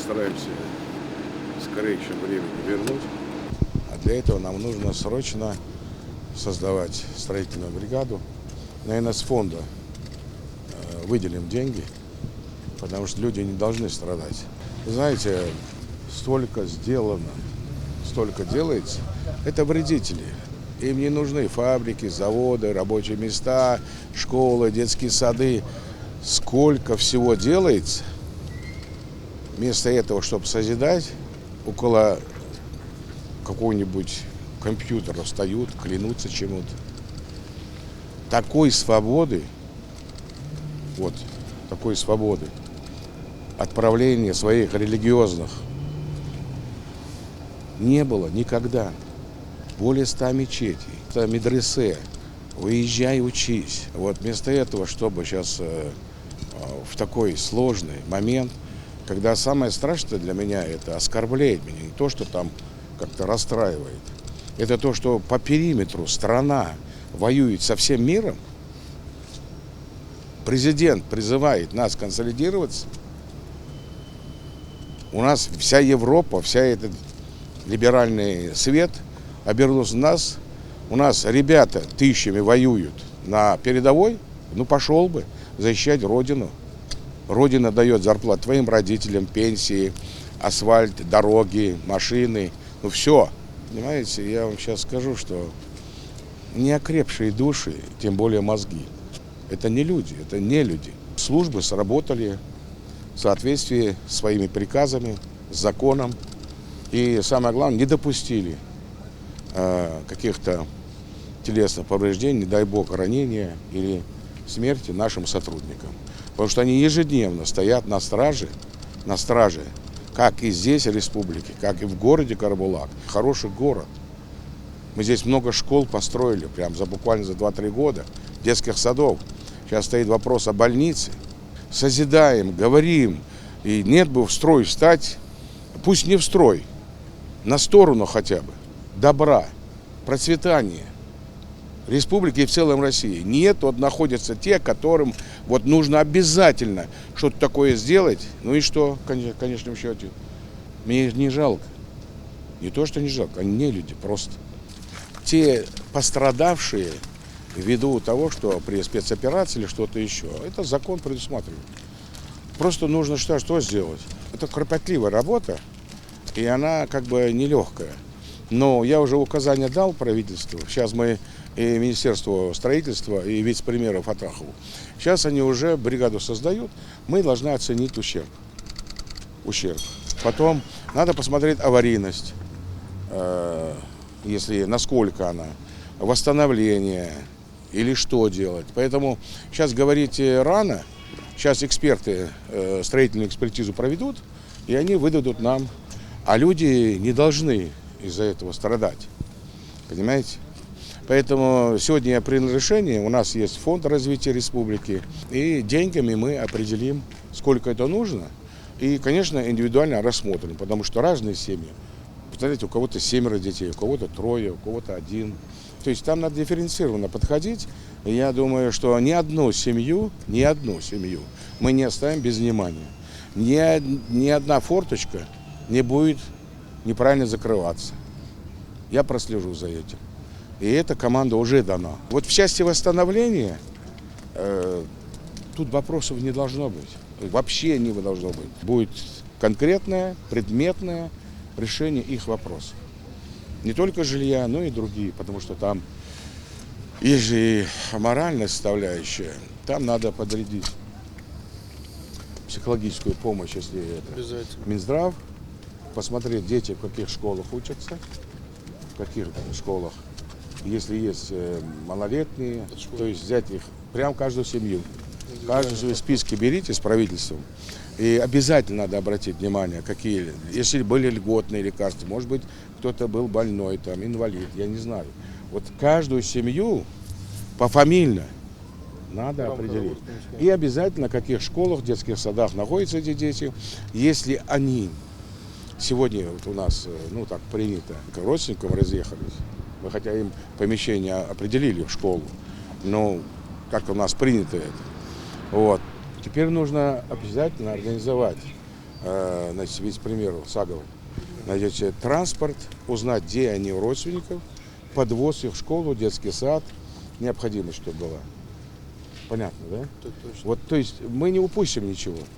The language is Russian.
постараемся в скорейшем времени вернуть. А для этого нам нужно срочно создавать строительную бригаду. Наверное, с фонда выделим деньги, потому что люди не должны страдать. Вы знаете, столько сделано, столько делается. Это вредители. Им не нужны фабрики, заводы, рабочие места, школы, детские сады. Сколько всего делается, вместо этого, чтобы созидать, около какого-нибудь компьютера встают, клянутся чему-то. Такой свободы, вот, такой свободы отправления своих религиозных не было никогда. Более 100 мечетей, 100 медресе. Выезжай, учись. Вот вместо этого, чтобы сейчас в такой сложный момент, когда самое страшное для меня это оскорбляет меня, не то, что там как-то расстраивает. Это то, что по периметру страна воюет со всем миром. Президент призывает нас консолидироваться. У нас вся Европа, вся этот либеральный свет обернулся на нас. У нас ребята тысячами воюют на передовой. Ну пошел бы защищать Родину. Родина дает зарплату твоим родителям, пенсии, асфальт, дороги, машины. Ну все. Понимаете, я вам сейчас скажу, что неокрепшие души, тем более мозги, это не люди, это не люди. Службы сработали в соответствии с своими приказами, с законом. И самое главное, не допустили каких-то телесных повреждений, не дай бог, ранения или смерти нашим сотрудникам. Потому что они ежедневно стоят на страже, как и здесь в республике, как и в городе Карабулак. Хороший город. Мы здесь много школ построили, буквально за 2-3 года, детских садов. Сейчас стоит вопрос о больнице. Созидаем, говорим, и нет бы в строй встать, пусть не в строй, на сторону хотя бы добра, процветания республики и в целом России. Нет, вот находятся те, которым вот нужно обязательно что-то такое сделать. Ну и что, в конечном счете? Мне их не жалко. Не то, что не жалко, они не люди просто. Те пострадавшие ввиду того, что при спецоперации или что-то еще, это закон предусматривает. Просто нужно что сделать? Это кропотливая работа, и она как бы нелегкая. Но я уже указания дал правительству. Сейчас мы и Министерство строительства, и вице-премьеру Фатахову. Сейчас они уже бригаду создают. Мы должны оценить ущерб. Потом надо посмотреть аварийность, если насколько она, восстановление или что делать. Поэтому сейчас говорить рано. Сейчас эксперты строительную экспертизу проведут, и они выдадут нам. А люди не должны из-за этого страдать. Понимаете? Поэтому сегодня я принял решение, у нас есть фонд развития республики, и деньгами мы определим, сколько это нужно, и, конечно, индивидуально рассмотрим, потому что разные семьи. Представляете, у кого-то 7 детей, у кого-то 3, у кого-то 1. То есть там надо дифференцированно подходить. И я думаю, что ни одну семью мы не оставим без внимания. Ни одна форточка не будет неправильно закрываться. Я прослежу за этим. И эта команда уже дана. Вот в части восстановления тут вопросов не должно быть. Вообще не должно быть. Будет конкретное, предметное решение их вопросов. Не только жилья, но и другие, потому что там есть же и моральная составляющая. Там надо подрядить психологическую помощь, если это Минздрав, посмотреть, дети в каких школах учатся, в каких школах, если есть малолетние, то есть взять их прям каждую семью. Каждую списки берите с правительством. И обязательно надо обратить внимание, какие, если были льготные лекарства, может быть, кто-то был больной, там, инвалид, я не знаю. Вот каждую семью пофамильно надо определить. И обязательно, в каких школах, детских садах находятся эти дети. Если они сегодня вот у нас, ну так принято, к родственникам разъехались, мы хотя им помещение определили в школу, но как у нас принято это. Вот. Теперь нужно обязательно организовать значит, ведь, к примеру, Саговой, найдете транспорт, узнать, где они у родственников, подвоз их в школу, детский сад, необходимость, чтобы была. Понятно, да? Вот, то есть мы не упустим ничего.